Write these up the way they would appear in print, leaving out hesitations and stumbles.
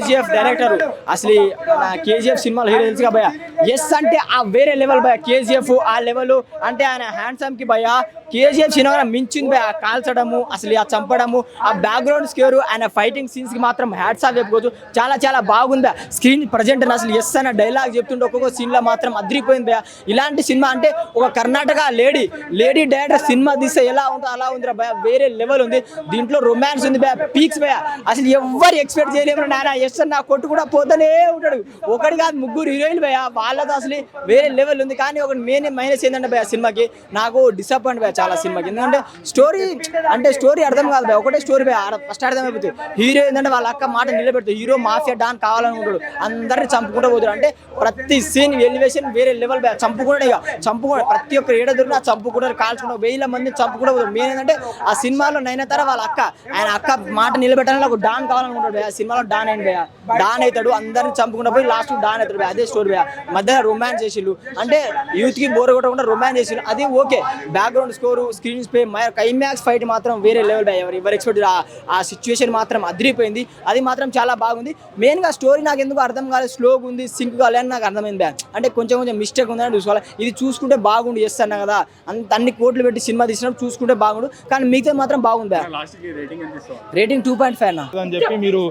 KGF director అసలు KGF సినిమాలో hero తెలుసుగా భయ ఎస్ అంటే ఆ వేరే లెవెల్ భయ కేజీఎఫ్ ఆ లెవెల్ అంటే ఆయన హ్యాండ్సమ్ కి భయ కేజీఎఫ్ సినిమా మించింది భయ కాల్చడము అసలు ఆ చంపడము ఆ బ్యాక్గ్రౌండ్ స్కేర్ ఆయన ఫైటింగ్ సీన్స్ కి మాత్రం హ్యాట్స్ ఆఫ్ చెప్పుకోవచ్చు చాలా చాలా బాగుంది స్క్రీన్ ప్రజెంట్ అసలు ఎస్ అన్న డైలాగ్ చెప్తుంటే ఒక్కొక్క సీన్ లో మాత్రం అదిరిపోయింది భయ ఇలాంటి సినిమా అంటే ఒక కర్ణాటక లేడీ డైరెక్టర్ సినిమా తీస్తే ఎలా ఉంటుందో అలా ఉంది భయ వేరే లెవెల్ ఉంది దీంట్లో రొమాన్స్ ఉంది భయ పీక్స్ భయ అసలు ఎవరు ఎక్స్పెక్ట్ చేయలేము నాయన ఎస్ అన్న కొట్టు కూడా పోతూనే ఉంటాడు ఒకటి కాదు ముగ్గురు హీరోయిన్ భయ వాళ్ళతో అసలు వేరే లెవెల్ ఉంది కానీ ఒక మైనస్ ఏంటంటే భయ సినిమాకి నాకు డిసప్పాయింట్ భయ చాలా సినిమాకి ఎందుకంటే స్టోరీ అర్థం కాదు భయ ఒకటే స్టోరీ భయ ఫస్ట్ అర్థమైపోతుంది హీరో ఏంటంటే వాళ్ళ అక్క మాట నిలబెడుతుంది హీరో మాఫియా డాన్ కావాలనుకుంటాడు అందరిని చంపుకుంటూ పోతాడు అంటే ప్రతి సీన్ ఎలివేషన్ వేరే లెవెల్ భయ చంపుకుంటాడు ప్రతి ఒక్క ఏడ దొరికినా చంపుకుంటారు కాల్చుకుంటారు 1000 మంది చంపుకుంటూ పోతాడు మెయిన్ ఏంటంటే ఆ సినిమాలో నైనతార వాళ్ళ ఆయన అక్క మాట నిలబెట్టాలని ఒక డాన్ కావాలనుకుంటాడు భయ సినిమాలో డాన్ అయింది భయ డాన్ అవుతాడు అందరిని చంపుకుంటూ పోయి లాస్ట్ డాన్ అవుతాడు భయ అదే స్టోరీ భయ మధ్యలో రొమాన్స్ చేసిళ్ళు అంటే యూత్ కి బోర్ కొట్టకుండా రొమాన్స్ చేసిళ్ళు అది okay background score screen space climax fight మాత్రం వేరే లెవెల్ భయ ఎవరు ఎక్స్పెక్ట్ ఆ సిచ్యువేషన్ మాత్రం అదిరిపోయింది అది మాత్రం చాలా బాగుంది మెయిన్ గా స్టోరీ నాకు ఎందుకు అర్థం కాలేదు స్లోగా ఉంది సింక్ కాలేదని నాకు అర్థమైంది భయ అంటే కొంచెం మిస్టేక్ ఉందని చూసుకోవాలి ఇది చూసుకుంటే బాగుండు చేస్తాను కదా అన్ని కోట్లు పెట్టి సినిమా తీసినప్పుడు చూసుకుంటే బాగుండు కానీ మిగతా మాత్రం బాగుంది భయ రేటింగ్ 2.5 అని చెప్పి మీరు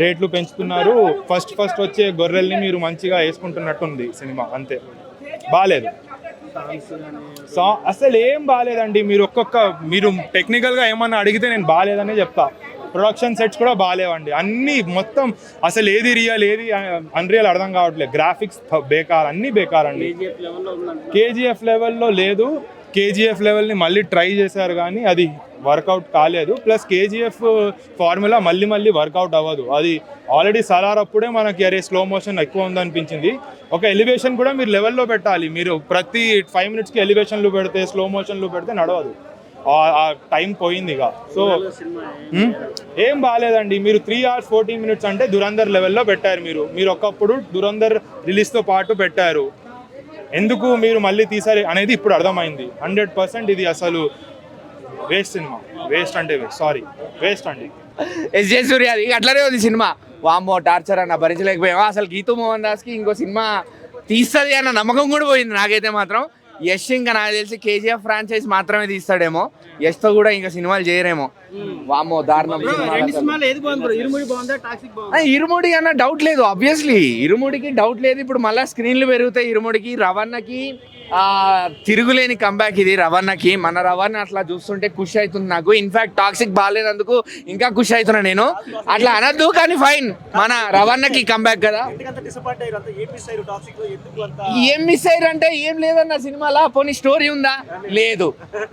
రేట్లు పెంచుతున్నారు ఫస్ట్ వచ్చే గొర్రెల్ని మీరు మంచిగా వేసుకుంటున్నట్టుంది సినిమా అంతే బాగాలేదు అసలు ఏం బాగాలేదండి మీరు టెక్నికల్గా ఏమన్నా అడిగితే నేను బాగాలేదనే చెప్తా ప్రొడక్షన్ సెట్స్ కూడా బాగాలేవండి అన్నీ మొత్తం అసలు ఏది రియల్ ఏది అన్రియల్ అర్థం కావట్లేదు గ్రాఫిక్స్ బేకార్ అన్నీ బేకార్ అండి కేజీఎఫ్ లెవెల్లో లేదు కేజీఎఫ్ లెవెల్ని మళ్ళీ ట్రై చేశారు కానీ అది వర్కౌట్ కాలేదు ప్లస్ కేజీఎఫ్ ఫార్ములా మళ్ళీ వర్కౌట్ అవ్వదు అది ఆల్రెడీ సలార్ అప్పుడే మనకి అరే స్లో మోషన్ ఎక్కువ ఉందనిపించింది ఒక ఎలివేషన్ కూడా మీరు లెవెల్లో పెట్టాలి మీరు ప్రతి 5 మినిట్స్కి ఎలివేషన్లు పెడితే స్లో మోషన్లు పెడితే నడవదు ఆ టైం పోయింది ఇక సో ఏం బాగాలేదండి మీరు 3 hours 14 minutes అంటే దురంధర్ లెవెల్లో పెట్టారు మీరు ఒకప్పుడు దురంధర్ రిలీజ్తో పాటు పెట్టారు ఎందుకు మీరు మళ్ళీ తీసారు అనేది ఇప్పుడు అర్థమైంది 100% ఇది అసలు వేస్ట్ సినిమా వేస్ట్ అండి ఎస్ జే సూర్య అది అట్లనే ఉంది సినిమా వామ్మో టార్చర్ అన్న భరించలేకపోయావా అసలు గీతూ మోహన్ దాస్కి ఇంకో సినిమా తీస్తుంది అన్న నమ్మకం కూడా పోయింది నాకైతే మాత్రం యష్ ఇంకా నాకు తెలిసి కేజీఎఫ్ ఫ్రాంచైజ్ మాత్రమే తీస్తాడేమో యష్తో కూడా ఇంకా సినిమాలు చేయరేమో వామ్మో దారుణం ఇరుముడి అన్న డౌట్ లేదు ఆబ్వియస్లీ ఇరుముడికి డౌట్ లేదు ఇప్పుడు మళ్ళీ స్క్రీన్లు పెరుగుతాయి ఇరుముడికి రవణకి తిరుగులేని కంబ్యాక్ ఇది రవణకి మన రవణ అట్లా చూస్తుంటే ఖుషి అవుతుంది నాకు ఇన్ఫాక్ట్ టాక్సిక్ బాగాలేనందుకు ఇంకా ఖుషి అవుతున్నా నేను అట్లా అనద్దు కానీ ఫైన్ మన రవణకి కంబ్యాక్ కదా ఏం మిస్ అయ్యారు అంటే ఏం లేదన్న సినిమాలో పోనీ స్టోరీ ఉందా లేదు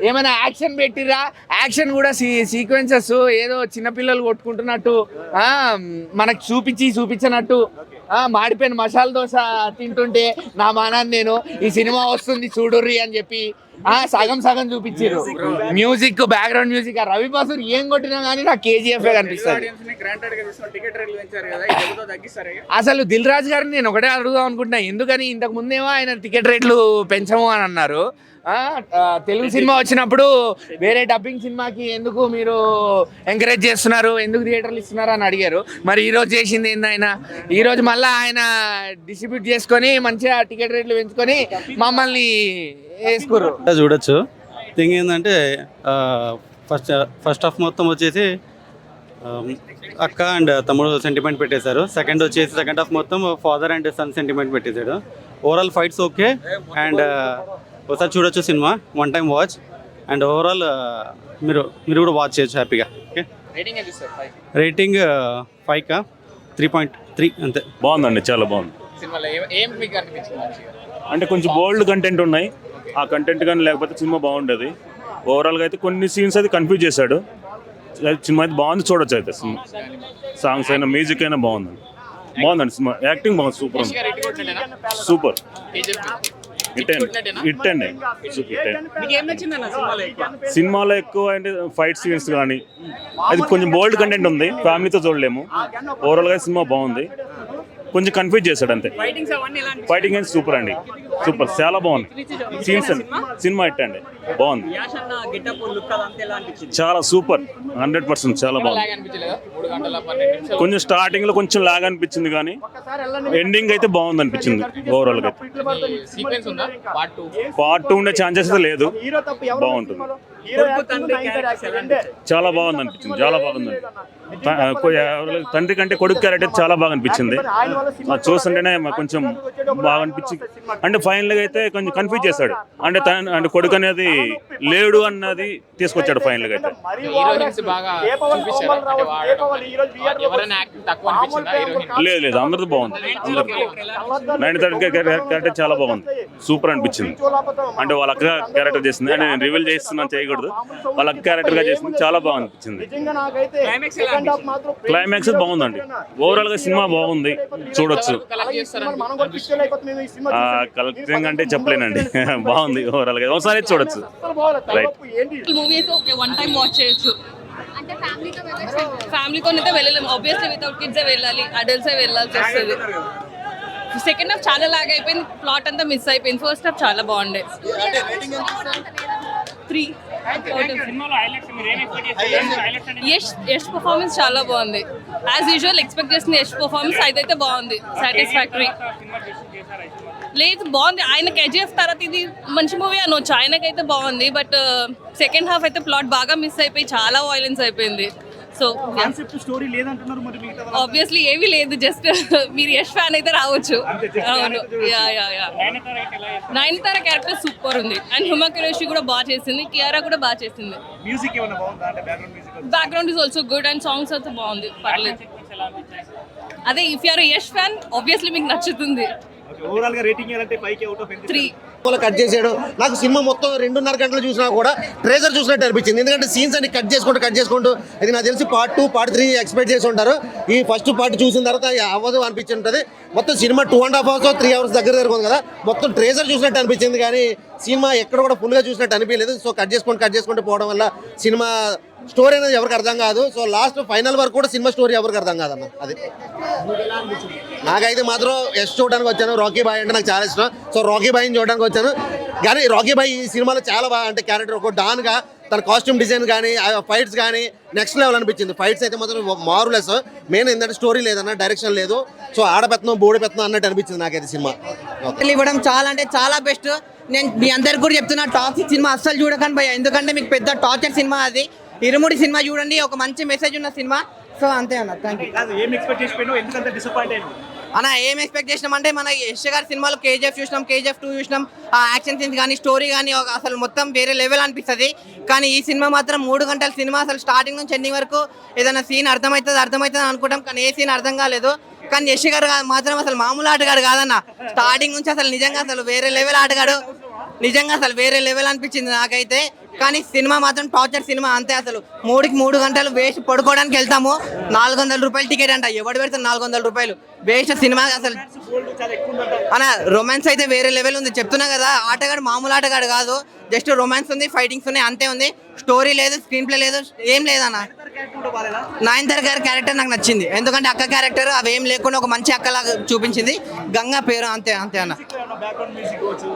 ఏమైనా యాక్షన్ పెట్టిరా యాక్షన్ కూడా సీక్వెన్సెస్ ఏదో చిన్నపిల్లలు కొట్టుకుంటున్నట్టు మనకు చూపించినట్టు మాడిపోయిన మసాలా దోశ తింటుంటే నా మానాన్ని నేను ఈ సినిమా వస్తుంది చూడుర్రి అని చెప్పి సగం చూపించారు music background music Ravi Basur ఏం కొట్టినా కానీ నాకు కేజీఎఫ్ కనిపిస్తుంది అసలు దిల్ రాజు గారిని నేను ఒకటే అడుగుదాం అనుకుంటున్నా ఎందుకని ఇంతకు ముందేమో ఆయన టికెట్ రేట్లు పెంచము అని అన్నారు తెలుగు సినిమా వచ్చినప్పుడు వేరే డబ్బింగ్ సినిమాకి ఎందుకు మీరు ఎంకరేజ్ చేస్తున్నారు ఎందుకు థియేటర్లు ఇస్తున్నారు అని అడిగారు మరి ఈరోజు చేసింది ఏంది ఆయన ఈరోజు మళ్ళీ ఆయన డిస్ట్రిబ్యూట్ చేసుకొని మంచిగా టికెట్ రేట్లు పెంచుకొని మమ్మల్ని వేసుకోరు చూడొచ్చు థింగ్ ఏంటంటే ఫస్ట్ హాఫ్ మొత్తం వచ్చేసి అక్క అండ్ తమ్ముడు సెంటిమెంట్ పెట్టేశారు సెకండ్ హాఫ్ మొత్తం ఫాదర్ అండ్ సన్ సెంటిమెంట్ పెట్టేశాడు ఓవరాల్ ఫైట్స్ ఓకే అండ్ ఒకసారి చూడొచ్చు cinema 1 time watch and overall మీరు కూడా వాచ్ చేయొచ్చు హ్యాపీగా ఓకే రేటింగ్ 5 3.3 అంతే బాగుందండి చాలా బాగుంది అంటే కొంచెం బోల్డ్ కంటెంట్ ఉన్నాయి ఆ కంటెంట్ కానీ లేకపోతే సినిమా బాగుండేది ఓవరాల్గా అయితే కొన్ని సీన్స్ అయితే కన్ఫ్యూజ్ చేశాడు సినిమా అయితే బాగుంది చూడొచ్చు అయితే సినిమా సాంగ్స్ అయినా మ్యూజిక్ అయినా బాగుందండి సినిమా యాక్టింగ్ బాగుంది సూపర్ హిట్ అండి సినిమాలో ఎక్కువ అంటే ఫైట్ సీన్స్ కానీ అది కొంచెం బోల్డ్ కంటెంట్ ఉంది ఫ్యామిలీతో చూడలేము ఓవరాల్గా సినిమా బాగుంది కొంచెం కన్ఫ్యూజ్ చేశాడు అంతే. ఫైటింగ్ అయితే సూపర్ అండి, సూపర్, చాలా బాగుంది సీన్స్ అండి. సినిమా హిట్ అండి, బాగుంది, చాలా సూపర్, 100% చాలా బాగుంది. కొంచెం స్టార్టింగ్ లో కొంచెం లాగ్ అనిపించింది కానీ ఎండింగ్ అయితే బాగుంది అనిపించింది ఓవరాల్ గా. పార్ట్ 2 ఉండే ఛాన్సెస్ లేదు, బాగుంటుంది, చాలా బాగుంది అనిపించింది, చాలా బాగుంది. తండ్రి కంటే కొడుకు క్యారెక్టర్ చాలా బాగా అనిపించింది, చూస్తుంటేనే కొంచెం బాగా అనిపించింది. అంటే ఫైనల్ గా అయితే కొంచెం కన్ఫ్యూజ్ చేశాడు, అంటే కొడుకు అనేది లేడు అన్నది తీసుకొచ్చాడు ఫైనల్ గా అయితే. లేదు లేదు, అందరిది బాగుంది, అందరిది క్యారెక్టర్ చాలా బాగుంది, సూపర్ అనిపించింది. అంటే వాళ్ళ అక్క క్యారెక్టర్ చేసింది, అంటే నేను రివీల్ చేస్తున్నాను చేయకూడదు, వాళ్ళ అక్క క్యారెక్టర్ గా చేసింది, చాలా బాగా అనిపించింది. క్లైమాక్స్ బాగుందండి, ఓవరాల్ గా సినిమా బాగుంది, చూడొచ్చు. కలెక్టింగ్ అంటే చెప్పలేనండి, బాగుంది ఓవరాల్ గా, ఒకసారి చూడొచ్చు. రైట్, మూవీ అయితే ఓకే, వన్ టైం వాచ్ చేయొచ్చు. ఫ్యామిలీతో అయితే వెళ్ళలేము, ఆబ్వియస్లీ వితౌట్ కిడ్స్ వెళ్ళాలి, అడల్ట్స్ వెళ్ళాల్సి వస్తుంది. సెకండ్ హాఫ్ చాలా లాగ్ అయిపోయింది, ప్లాట్ అంతా మిస్ అయిపోయింది. ఫస్ట్ హాఫ్ చాలా బాగుండే. 3 యష్ పర్ఫార్మెన్స్ చాలా బాగుంది, యాజ్ యూజువల్ ఎక్స్పెక్ట్ చేసిన యష్ పర్ఫార్మెన్స్ అయితే బాగుంది, సాటిస్ఫాక్టరీ. లేదు బాగుంది, ఆయన కేజీఎఫ్ తర్వాత ఇది మంచి మూవీ అనొచ్చు, ఆయనకైతే బాగుంది. బట్ సెకండ్ హాఫ్ అయితే ప్లాట్ బాగా మిస్ అయిపోయి చాలా వైలెన్స్ అయిపోయింది. సో ఆబ్వియస్లీ ఏమీ లేదు, జస్ట్ మీరు యష్ ఫ్యాన్ అయితే రావచ్చు. అవును, నయనతార క్యారెక్టర్ సూపర్ ఉంది, అండ్ హుమా కురేషి కూడా బాగా చేసింది, కియారా కూడా బాగా చేసింది. Background is also good and songs అయితే బాగుంది, పర్లేదు. అదే if you're Yash fan obviously మీకు నచ్చుతుంది. 3 కట్ చేసాడు. నాకు సినిమా మొత్తం 2.5 గంటలు చూసినా కూడా ట్రేజర్ చూసినట్టు అనిపించింది, ఎందుకంటే సీన్స్ అన్ని కట్ చేసుకుంటూ ఇది నాకు తెలిసి పార్ట్ 2 పార్ట్ 3 ఎక్స్పెక్ట్ చేసి ఉంటారు. ఈ ఫస్ట్ పార్ట్ చూసిన తర్వాత అవ్వదు అనిపించి ఉంటుంది. మొత్తం సినిమా 2.5 అవర్స్ 3 అవర్స్ దగ్గర ఉంది కదా, మొత్తం ట్రేజర్ చూసినట్టు అనిపించింది కానీ సినిమా ఎక్కడ కూడా ఫుల్గా చూసినట్టు అనిపించలేదు. సో కట్ చేసుకుంటూ పోవడం వల్ల సినిమా స్టోరీ అనేది ఎవరికి అర్థం కాదు. సో లాస్ట్ ఫైనల్ వరకు కూడా సినిమా స్టోరీ ఎవరికి అర్థం కాదన్న. అది నాకైతే మాత్రం యష్ చూడడానికి వచ్చాను, రాకీ బాయ్ అంటే నాకు చాలా ఇష్టం. సో రాకీ బాయ్ని చూడడానికి వచ్చాను, కానీ రాకీ బాయ్ ఈ సినిమాలో చాలా బాగా, అంటే క్యారెక్టర్ ఒక డాన్గా తన కాస్ట్యూమ్ డిజైన్ కానీ ఫైట్స్ కానీ నెక్స్ట్ లెవెల్ అనిపించింది. ఫైట్స్ అయితే మాత్రం మార్వెలస్. మెయిన్ ఏంటంటే స్టోరీ లేదన్న, డైరెక్షన్ లేదు. సో ఆడపెత్తనం బోడిపెత్తనం అన్నట్టు అనిపించింది నాకైతే సినిమా. ఇవ్వడం చాలా అంటే చాలా బెస్ట్. నేను మీ అందరికి కూడా చెప్తున్నా, టాక్సిక్ సినిమా అస్సలు చూడకండి భయ్య, ఎందుకంటే మీకు పెద్ద టార్చర్ సినిమా అది. ఇరుముడి సినిమా చూడండి, ఒక మంచి మెసేజ్ ఉన్న సినిమా. సో అంతే అన్న, థ్యాంక్ యూ. అన్న ఏం ఎక్స్పెక్ట్ చేసినాం అంటే, మన యష్ గారి సినిమాలో కేజీఎఫ్ చూసినాం, KGF 2 చూసినాం, ఆ యాక్షన్ సీన్స్ కానీ స్టోరీ కానీ అసలు మొత్తం వేరే లెవెల్ అనిపిస్తుంది. కానీ ఈ సినిమా మాత్రం 3 గంటల సినిమా, అసలు స్టార్టింగ్ నుంచి ఎండింగ్ వరకు ఏదైనా సీన్ అర్థమవుతుంది అనుకుంటాం, కానీ ఏ సీన్ అర్థం కాలేదు. కానీ యష్ గారు మాత్రం అసలు మామూలు ఆటగాడు కాదన్న, స్టార్టింగ్ నుంచి అసలు నిజంగా అసలు వేరే లెవెల్ ఆటగాడు, నిజంగా అసలు వేరే లెవెల్ అనిపించింది నాకైతే. కానీ సినిమా మాత్రం టార్చర్ సినిమా అంతే. అసలు 3 గంటలు వేస్ట్ పడుకోవడానికి వెళ్తాము, 400 రూపాయలు టికెట్ అంట, ఎవడు పెడతారు 400 రూపాయలు వేస్ట్ సినిమా అసలు. అన్న రొమాన్స్ అయితే వేరే లెవెల్ ఉంది, చెప్తున్నా కదా, ఆటగాడు మామూలు ఆటగాడు కాదు, జస్ట్ రొమాన్స్ ఉంది, ఫైటింగ్స్ ఉన్నాయి, అంతే ఉంది. స్టోరీ లేదు, స్క్రీన్ ప్లే లేదు, ఏం లేదన్న. నయనతార గారి క్యారెక్టర్ నాకు నచ్చింది, ఎందుకంటే అక్క క్యారెక్టర్ అవేం లేకుండా ఒక మంచి అక్కలాగా చూపించింది, గంగా పేరు, అంతే అన్న.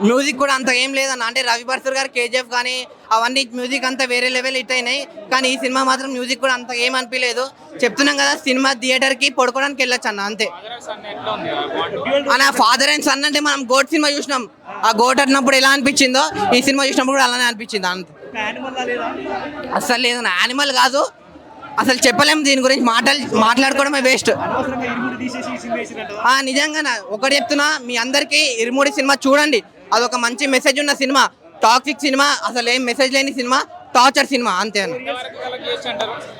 మ్యూజిక్ కూడా అంత ఏం లేదన్న, అంటే రవి బర్సర్ గారు KGF కానీ అవన్నీ మ్యూజిక్ అంతా వేరే లెవెల్ హిట్ అయినాయి. కానీ ఈ సినిమా మాత్రం మ్యూజిక్ కూడా అంత ఏం అనిపించలేదు. చెప్తున్నాం కదా, సినిమా థియేటర్కి పడుకోవడానికి వెళ్ళొచ్చు అన్న, అంతే అన్న. ఫాదర్ అండ్ సన్ అంటే మనం గోట్ సినిమా చూసినాం, ఆ గోట్ అన్నప్పుడు ఎలా అనిపించిందో ఈ సినిమా చూసినప్పుడు కూడా అలానే అనిపించింది, అంతే. అసలు లేదు, యానిమల్ కాదు, అసలు చెప్పలేము దీని గురించి, మాట్లాడుకోవడమే వేస్ట్. నిజంగా ఒకటి చెప్తున్నా మీ అందరికీ, ఇరుముడి సినిమా చూడండి, అదొక మంచి మెసేజ్ ఉన్న సినిమా. టాక్సిక్ సినిమా, అసలు ఏం మెసేజ్ లేని సినిమా, టార్చర్ సినిమా, అంతే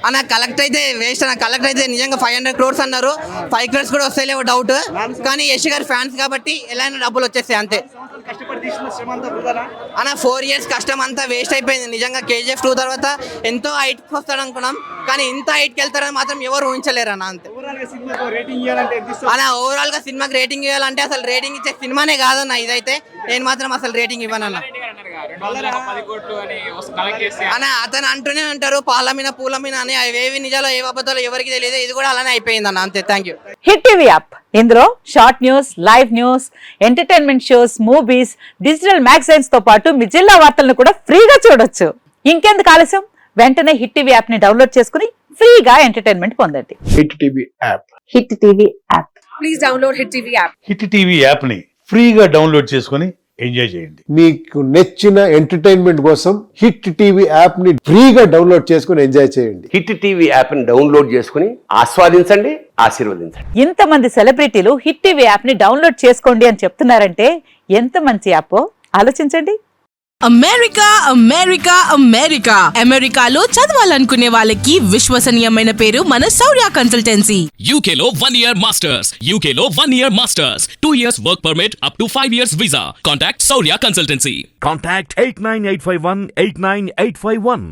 అన్న. కలెక్ట్ అయితే వేస్ట్ అన్న, కలెక్ట్ అయితే నిజంగా 500 crores అన్నారు, 5 crores కూడా వస్తాయిలేవో డౌట్. కానీ యష్ గారి ఫ్యాన్స్ కాబట్టి ఎలా అయినా డబ్బులు వచ్చేస్తాయి, అంతే అన్న. 4 years కష్టం అంతా వేస్ట్ అయిపోయింది నిజంగా. KGF 2 తర్వాత ఎంతో హైట్కి వస్తాడు అనుకున్నాం, కానీ ఇంత హైట్కి వెళ్తారని మాత్రం ఎవరు ఊహించలేరు అన్న, అంతే అన్న. ఓవరాల్ గా సినిమాకి రేటింగ్ ఇవ్వాలంటే అసలు రేటింగ్ ఇచ్చే సినిమానే కాదన్న ఇదైతే. నేను మాత్రం అసలు రేటింగ్ ఇవ్వనన్న అన్న. అతను అంటూనే ఉంటారు పాలమీన పూలమీన అని, అవేవి నిజాలో ఏ అబద్ధాలు ఎవరికి తెలియదు, ఇది కూడా అలానే అయిపోయింది అన్న, అంతే. Thank you. Hit TV app ఇందులో short news, live news, entertainment shows, movies, digital magazines తో పాటు మీ జిల్లా వార్తలను కూడా ఫ్రీగా చూడొచ్చు. ఇంకెందుకు ఆలస్యం, వెంటనే హిట్ టీవీ యాప్ ని డౌన్లోడ్ చేసుకుని ఫ్రీగా ఎంటర్టైన్మెంట్ పొందండి. Hit TV app. Hit TV app. Please download hit TV app. Hit TV app ని ఫ్రీగా డౌన్లోడ్ చేసుకొని ఎంజాయ్ చేయండి. మీకు నచ్చిన ఎంటర్టైన్మెంట్ కోసం హిట్ టీవీ యాప్ ని ఫ్రీగా డౌన్లోడ్ చేసుకుని ఎంజాయ్ చేయండి. హిట్ టీవీ యాప్ ని డౌన్లోడ్ చేసుకుని ఆస్వాదించండి, ఆశీర్వదించండి. ఇంతమంది సెలబ్రిటీలు హిట్ టీవీ యాప్ ని డౌన్లోడ్ చేసుకోండి అని చెప్తున్నారంటే ఎంత మంచి యాప్ ఆలోచించండి. అమెరికా అమెరికా అమెరికా అమెరికాలో చదవాలనుకునే వాళ్ళకి విశ్వసనీయమైన పేరు మన శౌర్య కన్సల్టెన్సీ. UK లో 1 year masters, UK లో 1 year masters, 2 years work permit up to 5 years visa. Contact Shaurya Consultancy. Contact 89851 89851.